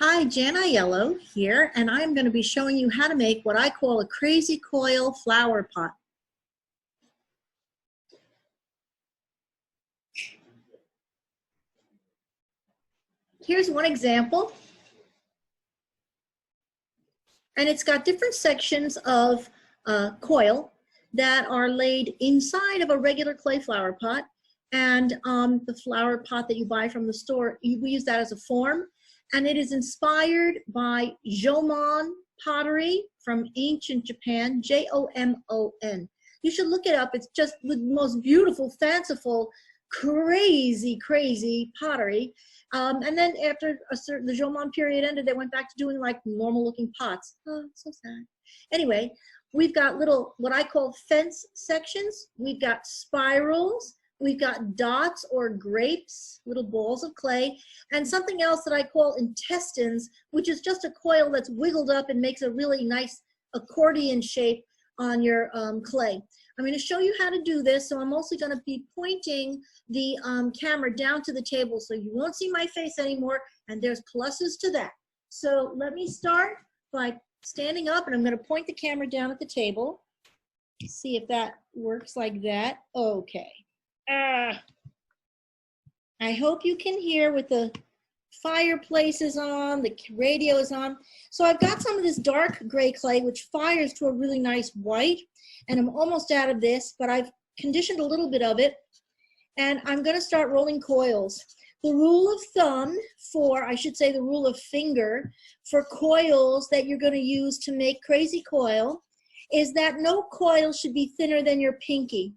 Hi, Jana Yellow here, and I'm going to be showing you how to make what I call a crazy coil flower pot. Here's one example, and it's got different sections of coil that are laid inside of a regular clay flower pot, and the flower pot that you buy from the store, we use that as a form, and it is inspired by Jomon pottery from ancient Japan, Jomon. You should look it up. It's just the most beautiful, fanciful, crazy pottery. And then after the Jomon period ended, they went back to doing like normal looking pots. Oh, so sad. Anyway, we've got little, what I call fence sections. We've got spirals. We've got dots or grapes, little balls of clay, and something else that I call intestines, which is just a coil that's wiggled up and makes a really nice accordion shape on your clay. I'm going to show you how to do this, so I'm mostly going to be pointing the camera down to the table so you won't see my face anymore, and there's pluses to that. So let me start by standing up, and I'm going to point the camera down at the table. See if that works like that. Okay. I hope you can hear with the fireplace is on, the radio is on. So I've got some of this dark gray clay which fires to a really nice white, and I'm almost out of this, but I've conditioned a little bit of it, and I'm going to start rolling coils. The rule of thumb for, I should say the rule of finger, for coils that you're going to use to make crazy coil is that no coil should be thinner than your pinky.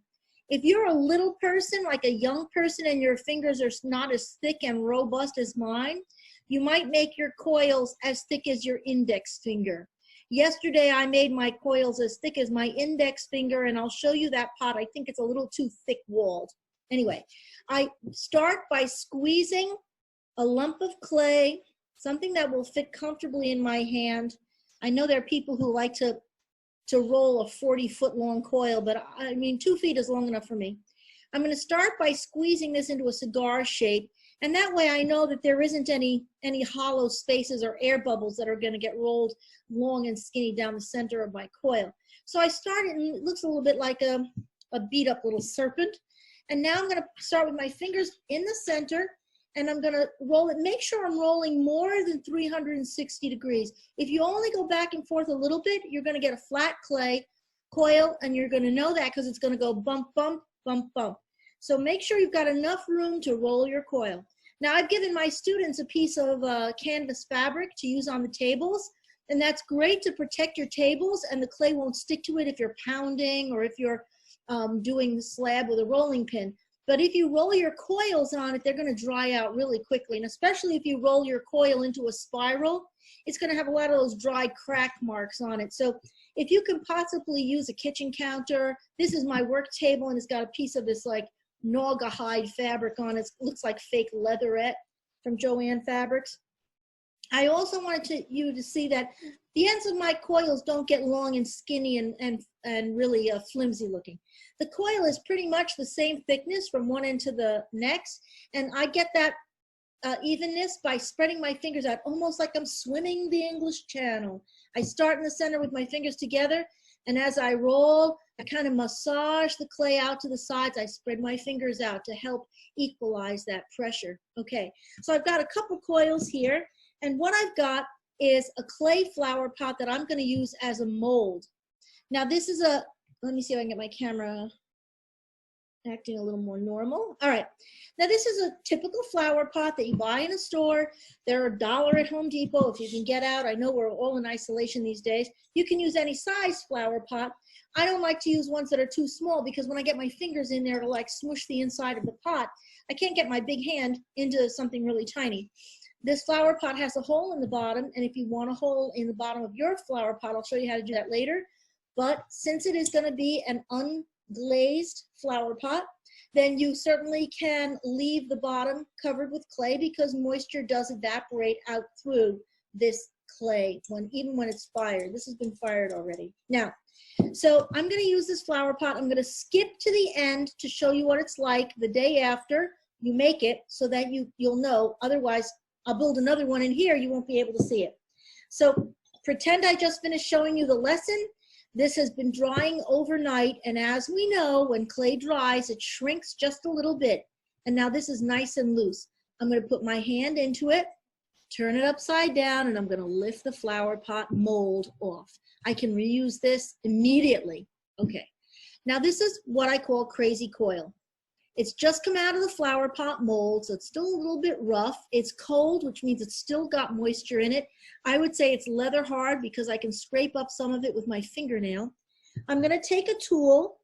If you're a little person, like a young person, and your fingers are not as thick and robust as mine, you might make your coils as thick as your index finger. Yesterday, I made my coils as thick as my index finger, and I'll show you that pot. I think it's a little too thick-walled. Anyway, I start by squeezing a lump of clay, something that will fit comfortably in my hand. I know there are people who like to roll a 40-foot long coil, but I mean 2 feet is long enough for me. I'm going to start by squeezing this into a cigar shape, and that way I know that there isn't any hollow spaces or air bubbles that are going to get rolled long and skinny down the center of my coil. So I started, and it looks a little bit like a beat up little serpent, and now I'm going to start with my fingers in the center, and I'm going to roll it. Make sure I'm rolling more than 360 degrees. If you only go back and forth a little bit, you're going to get a flat clay coil, and you're going to know that because it's going to go bump, bump, bump, bump. So make sure you've got enough room to roll your coil. Now, I've given my students a piece of canvas fabric to use on the tables, and that's great to protect your tables, and the clay won't stick to it if you're pounding or if you're doing the slab with a rolling pin. But if you roll your coils on it, they're going to dry out really quickly. And especially if you roll your coil into a spiral, it's going to have a lot of those dry crack marks on it. So if you can possibly use a kitchen counter, this is my work table, and it's got a piece of this like Naugahyde fabric on it. It looks like fake leatherette from Joann Fabrics. I also wanted you to see that the ends of my coils don't get long and skinny and really flimsy looking. The coil is pretty much the same thickness from one end to the next, and I get that evenness by spreading my fingers out, almost like I'm swimming the English Channel. I start in the center with my fingers together, and as I roll, I kind of massage the clay out to the sides. I spread my fingers out to help equalize that pressure. Okay, so I've got a couple coils here, and what I've got is a clay flower pot that I'm going to use as a mold. Now this is let me see if I can get my camera acting a little more normal. All right, now this is a typical flower pot that you buy in a store. They're $1 at Home Depot if you can get out. I know we're all in isolation these days. You can use any size flower pot. I don't like to use ones that are too small because when I get my fingers in there to like smush the inside of the pot, I can't get my big hand into something really tiny. This flower pot has a hole in the bottom, and if you want a hole in the bottom of your flower pot, I'll show you how to do that later. But since it is going to be an unglazed flower pot, then you certainly can leave the bottom covered with clay because moisture does evaporate out through this clay even when it's fired. This has been fired already. Now, so I'm going to use this flower pot. I'm going to skip to the end to show you what it's like the day after you make it so that you'll know. Otherwise, I'll build another one in here, you won't be able to see it. So pretend I just finished showing you the lesson. This has been drying overnight, and as we know, when clay dries, it shrinks just a little bit. And now this is nice and loose. I'm going to put my hand into it, turn it upside down, and I'm going to lift the flower pot mold off. I can reuse this immediately. Okay. Now this is what I call crazy coil. It's just come out of the flower pot mold, so it's still a little bit rough. It's cold, which means it's still got moisture in it. I would say it's leather hard because I can scrape up some of it with my fingernail. I'm going to take a tool,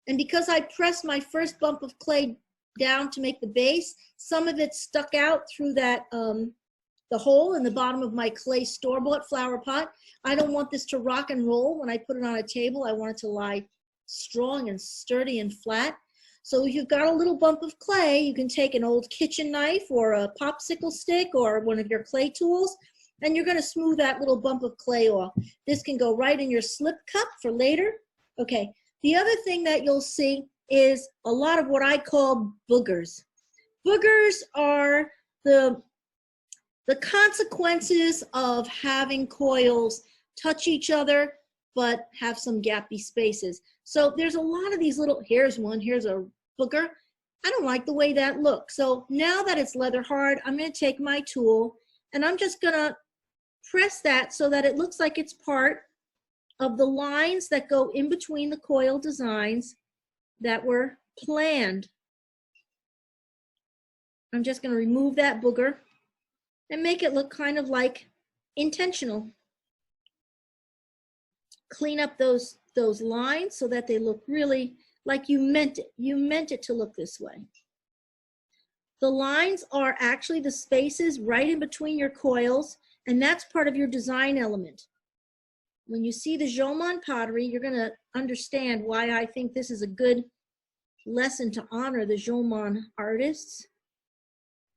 and because I pressed my first bump of clay down to make the base, some of it stuck out through that the hole in the bottom of my clay store-bought flower pot. I don't want this to rock and roll when I put it on a table. I want it to lie strong and sturdy and flat. So if you've got a little bump of clay, you can take an old kitchen knife or a popsicle stick or one of your clay tools, and you're going to smooth that little bump of clay off. This can go right in your slip cup for later. Okay, the other thing that you'll see is a lot of what I call boogers. Boogers are the consequences of having coils touch each other but have some gappy spaces. So there's a lot of these little, here's one, here's a booger. I don't like the way that looks. So now that it's leather hard, I'm going to take my tool and I'm just going to press that so that it looks like it's part of the lines that go in between the coil designs that were planned. I'm just going to remove that booger and make it look kind of like intentional. Clean up those lines so that they look really like you meant it. You meant it to look this way. The lines are actually the spaces right in between your coils, and that's part of your design element. When you see the Jomon pottery, you're going to understand why I think this is a good lesson to honor the Jomon artists.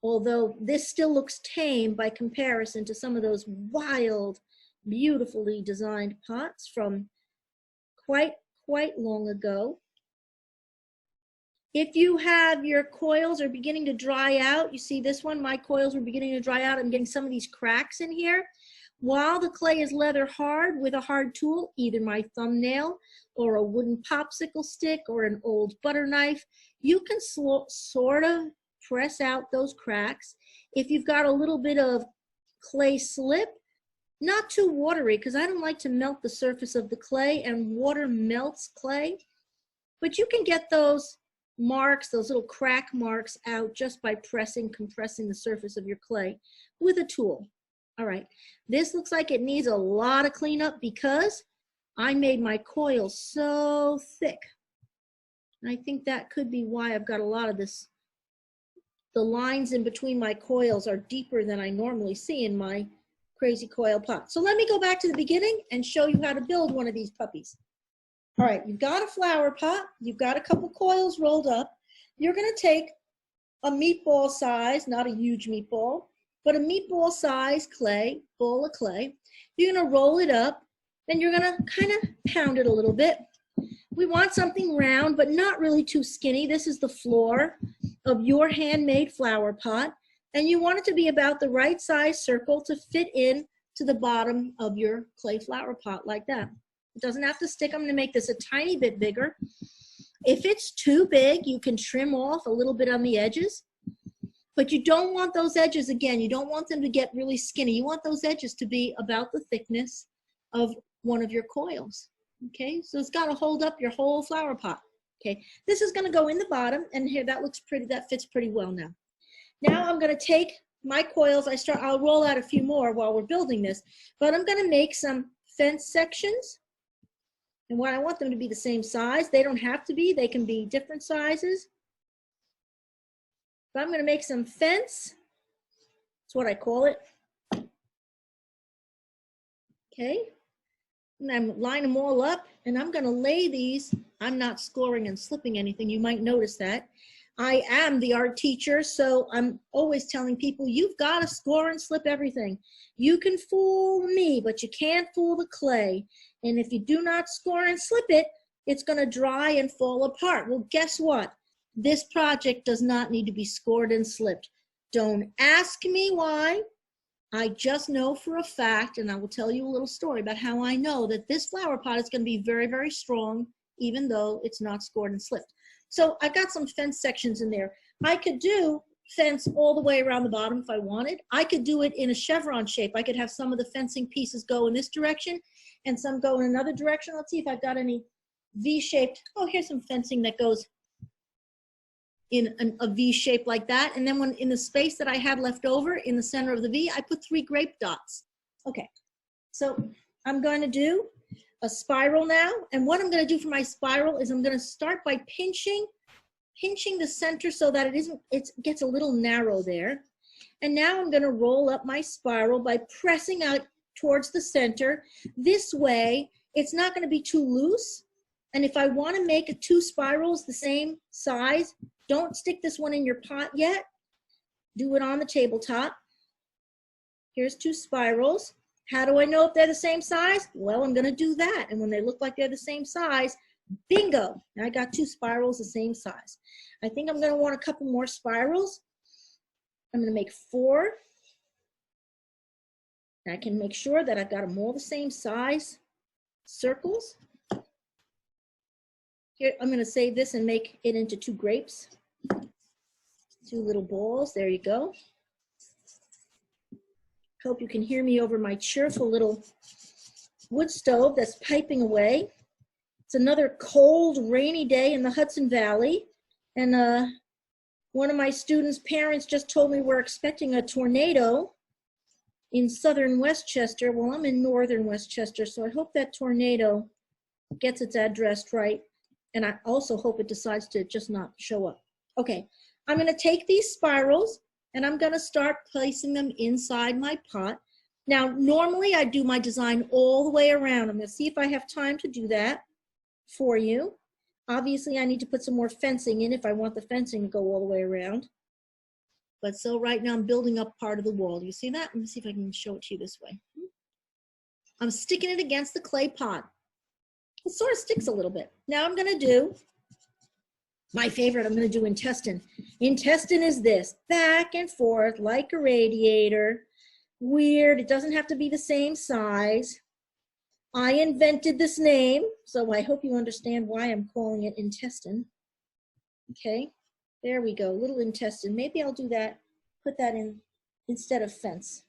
Although this still looks tame by comparison to some of those wild, beautifully designed pots from quite long ago. If you have your coils are beginning to dry out, you see this one, my coils are beginning to dry out. I'm getting some of these cracks in here. While the clay is leather hard with a hard tool, either my thumbnail or a wooden popsicle stick or an old butter knife, you can sort of press out those cracks. If you've got a little bit of clay slip, not too watery, because I don't like to melt the surface of the clay, and water melts clay. But you can get those marks, those little crack marks out just by compressing the surface of your clay with a tool. All right, this looks like it needs a lot of cleanup because I made my coil so thick. And I think that could be why I've got a lot of this. The lines in between my coils are deeper than I normally see in my crazy coil pot. So let me go back to the beginning and show you how to build one of these puppies. All right, you've got a flower pot, you've got a couple coils rolled up. You're going to take a meatball size, not a huge meatball, but a meatball size clay, bowl of clay. You're going to roll it up, and you're going to kind of pound it a little bit. We want something round, but not really too skinny. This is the floor of your handmade flower pot. And you want it to be about the right size circle to fit in to the bottom of your clay flower pot like that. It doesn't have to stick. I'm going to make this a tiny bit bigger. If it's too big, you can trim off a little bit on the edges. But you don't want those edges, again, you don't want them to get really skinny. You want those edges to be about the thickness of one of your coils. Okay, so it's got to hold up your whole flower pot. Okay, this is going to go in the bottom, and here that looks pretty, that fits pretty well now. Now I'm going to take my coils, I'll roll out a few more while we're building this, but I'm going to make some fence sections. And what I want them to be the same size. They don't have to be, they can be different sizes. But I'm going to make some fence. That's what I call it. Okay. And I'm line them all up, and I'm going to lay these. I'm not scoring and slipping anything. You might notice that. I am the art teacher, so I'm always telling people, you've got to score and slip everything. You can fool me, but you can't fool the clay. And if you do not score and slip it, it's going to dry and fall apart. Well, guess what? This project does not need to be scored and slipped. Don't ask me why. I just know for a fact, and I will tell you a little story about how I know that this flower pot is going to be very, very strong, even though it's not scored and slipped. So I've got some fence sections in there. I could do fence all the way around the bottom if I wanted. I could do it in a chevron shape. I could have some of the fencing pieces go in this direction and some go in another direction. Let's see if I've got any V-shaped. Oh, here's some fencing that goes in a V shape like that. And then when in the space that I had left over in the center of the V, I put 3 grape dots. Okay, so I'm going to do a spiral now. And what I'm going to do for my spiral is I'm going to start by pinching the center so that it gets a little narrow there. And now I'm going to roll up my spiral by pressing out towards the center. This way, it's not going to be too loose. And if I want to make 2 spirals the same size, don't stick this one in your pot yet. Do it on the tabletop. Here's 2 spirals. How do I know if they're the same size? Well, I'm going to do that. And when they look like they're the same size, bingo, I got 2 spirals the same size. I think I'm going to want a couple more spirals. I'm going to make 4. And I can make sure that I've got them all the same size circles. Here, I'm going to save this and make it into 2 grapes. 2 little balls. There you go. Hope you can hear me over my cheerful little wood stove that's piping away. It's another cold, rainy day in the Hudson Valley. And one of my students' parents just told me we're expecting a tornado in southern Westchester. Well, I'm in northern Westchester, so I hope that tornado gets its address right. And I also hope it decides to just not show up. Okay, I'm going to take these spirals and I'm going to start placing them inside my pot. Now, normally I do my design all the way around. I'm going to see if I have time to do that for you. Obviously, I need to put some more fencing in if I want the fencing to go all the way around. But so right now I'm building up part of the wall. Do you see that? Let me see if I can show it to you this way. I'm sticking it against the clay pot. It sort of sticks a little bit. Now I'm going to do my favorite. I'm going to do intestine. Intestine is this, back and forth like a radiator. Weird. It doesn't have to be the same size. I invented this name, so I hope you understand why I'm calling it intestine. Okay, there we go, little intestine. Maybe I'll do that, put that in instead of fence.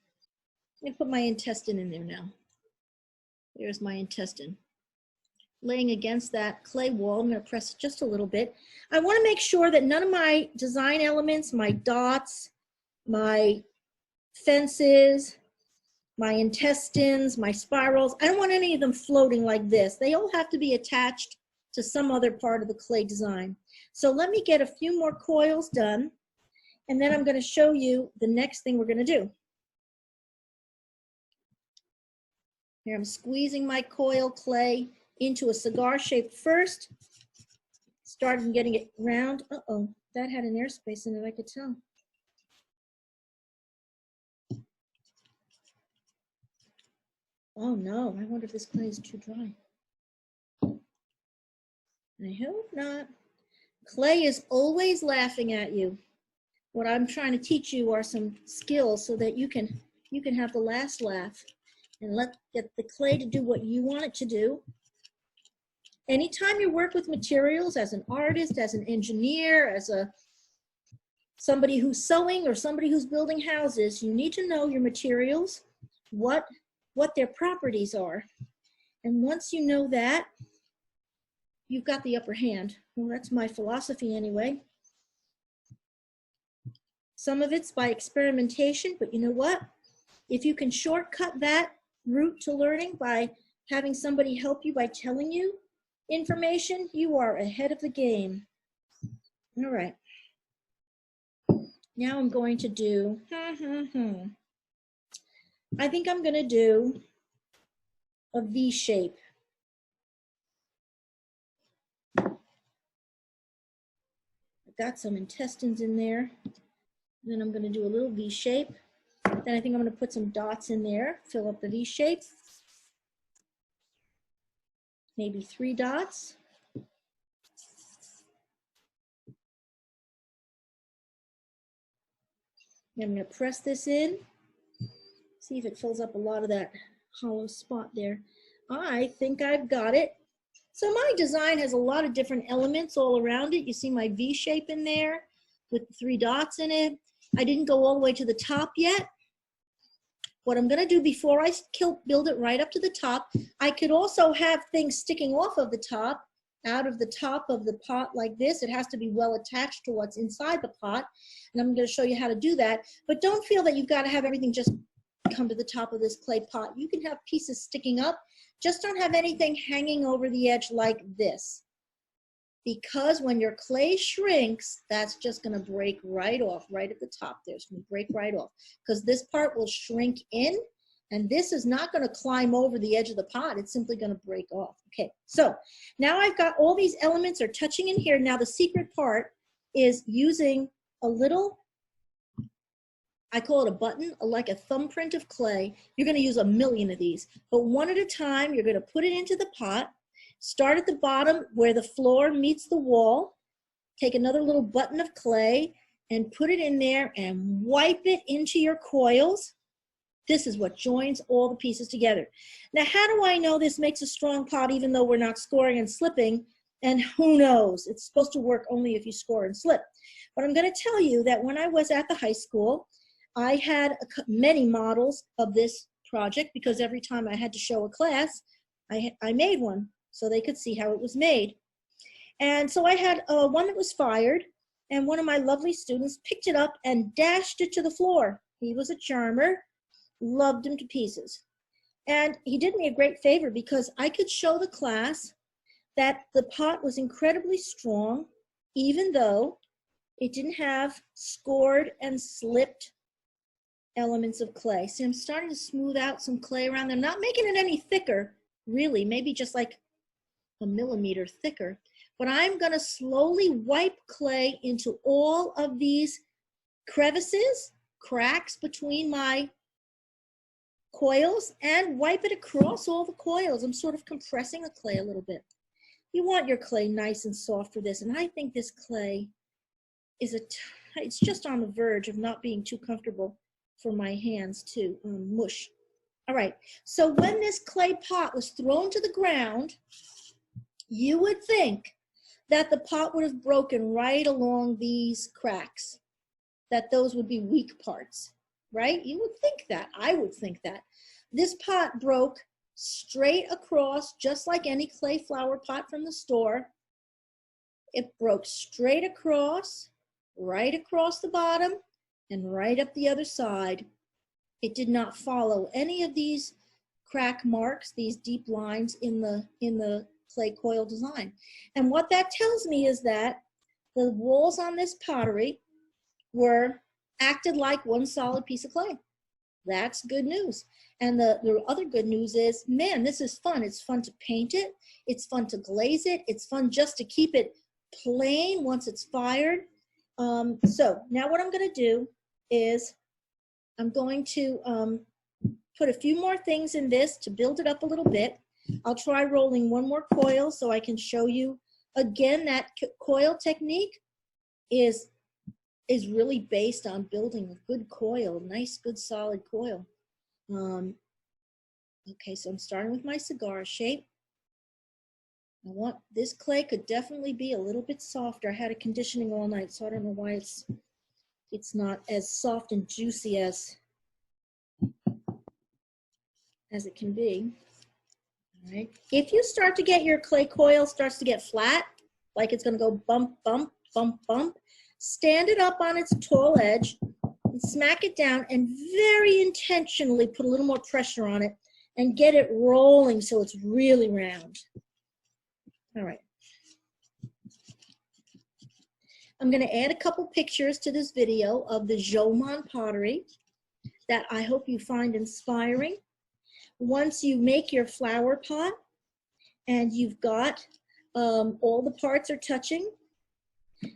I'm going to put my intestine in there now. There's my intestine. Laying against that clay wall, I'm going to press it just a little bit. I want to make sure that none of my design elements, my dots, my fences, my intestines, my spirals, I don't want any of them floating like this. They all have to be attached to some other part of the clay design. So let me get a few more coils done, and then I'm going to show you the next thing we're going to do. Here I'm squeezing my coil clay into a cigar shape first. Started getting it round. Uh-oh, that had an airspace in it, I could tell. Oh no, I wonder if this clay is too dry. I hope not. Clay is always laughing at you. What I'm trying to teach you are some skills so that you can have the last laugh and get the clay to do what you want it to do. Anytime you work with materials as an artist, as an engineer, as somebody who's sewing or somebody who's building houses, you need to know your materials, what their properties are. And once you know that, you've got the upper hand. Well, that's my philosophy anyway. Some of it's by experimentation, but you know what? If you can shortcut that route to learning by having somebody help you by telling you information, you are ahead of the game. All right. Now I'm going to do, I think I'm going to do a V shape. I've got some intestines in there. Then I'm going to do a little V shape. Then I think I'm going to put some dots in there, fill up the V shape. Maybe 3 dots. I'm going to press this in. See if it fills up a lot of that hollow spot there. I think I've got it. So my design has a lot of different elements all around it. You see my V shape in there with the 3 dots in it. I didn't go all the way to the top yet. What I'm going to do before I build it right up to the top, I could also have things sticking off of the top, out of the top of the pot like this. It has to be well attached to what's inside the pot. And I'm going to show you how to do that. But don't feel that you've got to have everything just come to the top of this clay pot. You can have pieces sticking up. Just don't have anything hanging over the edge like this. Because when your clay shrinks, that's just going to break right off, right at the top there. It's going to break right off because this part will shrink in, and this is not going to climb over the edge of the pot. It's simply going to break off. Okay, so now I've got all these elements are touching in here. Now the secret part is using a little, I call it a button, like a thumbprint of clay. You're going to use a million of these, but one at a time. You're going to put it into the pot. Start at the bottom where the floor meets the wall. Take another little button of clay and put it in there and wipe it into your coils. This is what joins all the pieces together. Now, how do I know this makes a strong pot even though we're not scoring and slipping? And who knows? It's supposed to work only if you score and slip. But I'm going to tell you that when I was at the high school, I had many models of this project because every time I had to show a class, I made one, so they could see how it was made. And so I had one that was fired, and one of my lovely students picked it up and dashed it to the floor. He was a charmer, loved him to pieces. And he did me a great favor because I could show the class that the pot was incredibly strong, even though it didn't have scored and slipped elements of clay. See, I'm starting to smooth out some clay around there. I'm not making it any thicker, really, maybe just like a millimeter thicker, but I'm going to slowly wipe clay into all of these crevices, cracks between my coils, and wipe it across all the coils. I'm sort of compressing the clay a little bit. You want your clay nice and soft for this, and I think this clay is it's just on the verge of not being too comfortable for my hands to mush. All right, so when this clay pot was thrown to the ground, you would think that the pot would have broken right along these cracks, that those would be weak parts, right? You would think that. I would think that. This pot broke straight across, just like any clay flower pot from the store. It broke straight across, right across the bottom, and right up the other side. It did not follow any of these crack marks, these deep lines in the clay coil design. And what that tells me is that the walls on this pottery were acted like one solid piece of clay. That's good news. And the other good news is, man, this is fun. It's fun to paint it. It's fun to glaze it. It's fun just to keep it plain once it's fired. So now what I'm going to do is I'm going to put a few more things in this to build it up a little bit. I'll try rolling one more coil so I can show you again that coil technique is really based on building a good coil, nice, good, solid coil. Okay, so I'm starting with my cigar shape. I want this clay could definitely be a little bit softer. I had it conditioning all night, so I don't know why it's not as soft and juicy as it can be. All right. If you start to get your clay coil starts to get flat, like it's going to go bump, bump, bump, bump, stand it up on its tall edge and smack it down and very intentionally put a little more pressure on it and get it rolling so it's really round. All right. I'm going to add a couple pictures to this video of the Jomon pottery that I hope you find inspiring. Once you make your flower pot and you've got all the parts are touching,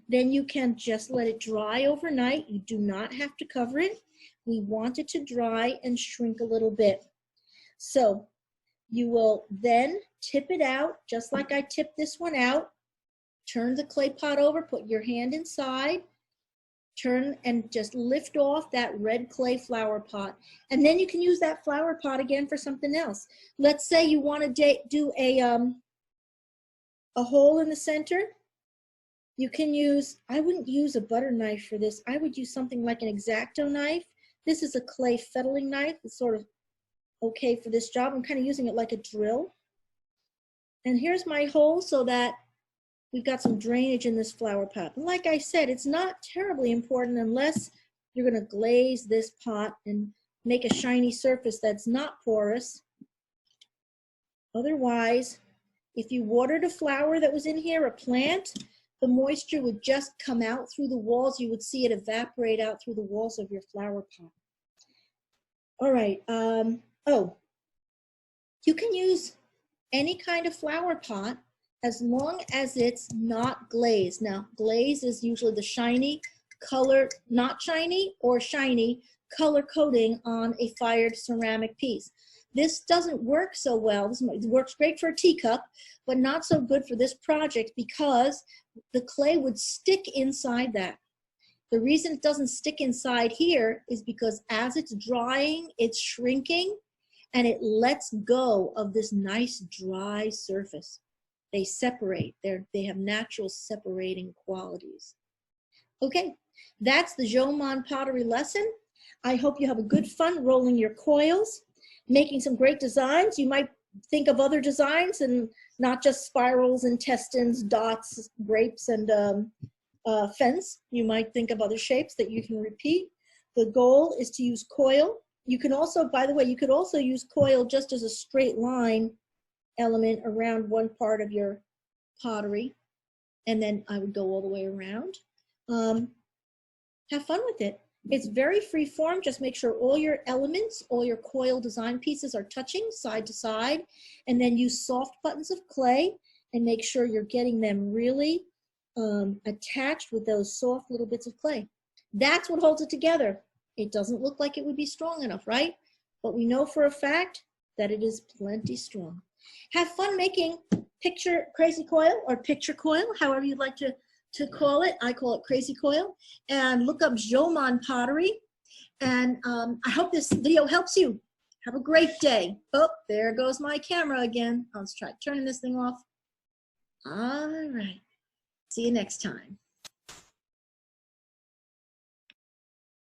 then you can just let it dry overnight. You do not have to cover it. We want it to dry and shrink a little bit. So you will then tip it out, just like I tipped this one out. Turn the clay pot over, put your hand inside, turn and just lift off that red clay flower pot. And then you can use that flower pot again for something else. Let's say you want to do a hole in the center. You can use, I wouldn't use a butter knife for this. I would use something like an X-Acto knife. This is a clay fettling knife. It's sort of okay for this job. I'm kind of using it like a drill. And here's my hole so that we've got some drainage in this flower pot. And like I said, it's not terribly important unless you're going to glaze this pot and make a shiny surface that's not porous. Otherwise, if you watered a flower that was in here, a plant, the moisture would just come out through the walls. You would see it evaporate out through the walls of your flower pot. All right. Oh, you can use any kind of flower pot as long as it's not glazed. Now, glaze is usually the shiny color, not shiny or shiny color coating on a fired ceramic piece. This doesn't work so well. This works great for a teacup, but not so good for this project because the clay would stick inside that. The reason it doesn't stick inside here is because as it's drying, it's shrinking and it lets go of this nice dry surface. They separate. They have natural separating qualities. Okay, that's the Jomon pottery lesson. I hope you have a good fun rolling your coils, making some great designs. You might think of other designs and not just spirals, intestines, dots, grapes, and fence. You might think of other shapes that you can repeat. The goal is to use coil. You can also, by the way, you could also use coil just as a straight line element around one part of your pottery, and then I would go all the way around. Have fun with it. It's very free form. Just make sure all your elements, all your coil design pieces are touching side to side, and then use soft buttons of clay and make sure you're getting them really attached with those soft little bits of clay. That's what holds it together. It doesn't look like it would be strong enough, right? But we know for a fact that it is plenty strong. Have fun making picture crazy coil or picture coil, however you'd like to call it. I call it crazy coil. And look up Jomon pottery. And I hope this video helps you. Have a great day. Oh, there goes my camera again. Let's try turning this thing off. All right. See you next time.